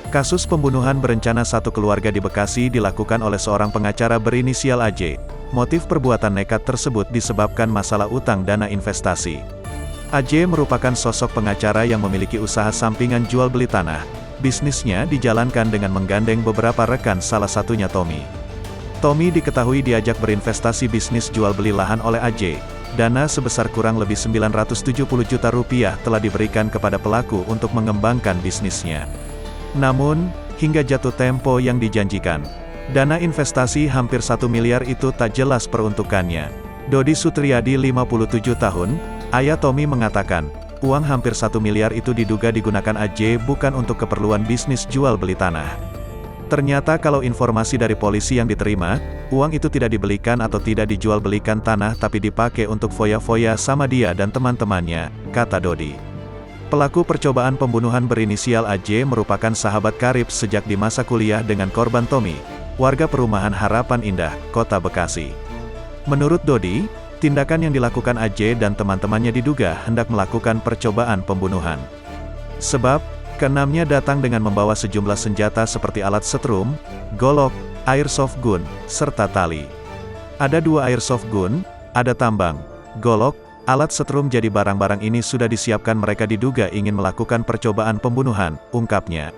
Kasus pembunuhan berencana satu keluarga di Bekasi dilakukan oleh seorang pengacara berinisial AJ. Motif perbuatan nekat tersebut disebabkan masalah utang dana investasi. AJ merupakan sosok pengacara yang memiliki usaha sampingan jual beli tanah. Bisnisnya dijalankan dengan menggandeng beberapa rekan, salah satunya Tommy. Tommy diketahui diajak berinvestasi bisnis jual beli lahan oleh AJ. Dana sebesar kurang lebih 970 juta rupiah telah diberikan kepada pelaku untuk mengembangkan bisnisnya. Namun, hingga jatuh tempo yang dijanjikan, dana investasi hampir 1 miliar itu tak jelas peruntukannya. Dodi Sutriyadi 57 tahun, ayah Tommy mengatakan, uang hampir 1 miliar itu diduga digunakan AJ bukan untuk keperluan bisnis jual beli tanah. Ternyata kalau informasi dari polisi yang diterima, uang itu tidak dibelikan atau tidak dijual belikan tanah tapi dipakai untuk foya-foya sama dia dan teman-temannya, kata Dodi. Pelaku percobaan pembunuhan berinisial AJ merupakan sahabat karib sejak di masa kuliah dengan korban Tommy, warga perumahan Harapan Indah, Kota Bekasi. Menurut Dodi, tindakan yang dilakukan AJ dan teman-temannya diduga hendak melakukan percobaan pembunuhan. Sebab, keenamnya datang dengan membawa sejumlah senjata seperti alat setrum, golok, airsoft gun, serta tali. Ada 2 airsoft gun, ada tambang, golok, alat setrum, jadi barang-barang ini sudah disiapkan mereka diduga ingin melakukan percobaan pembunuhan, ungkapnya.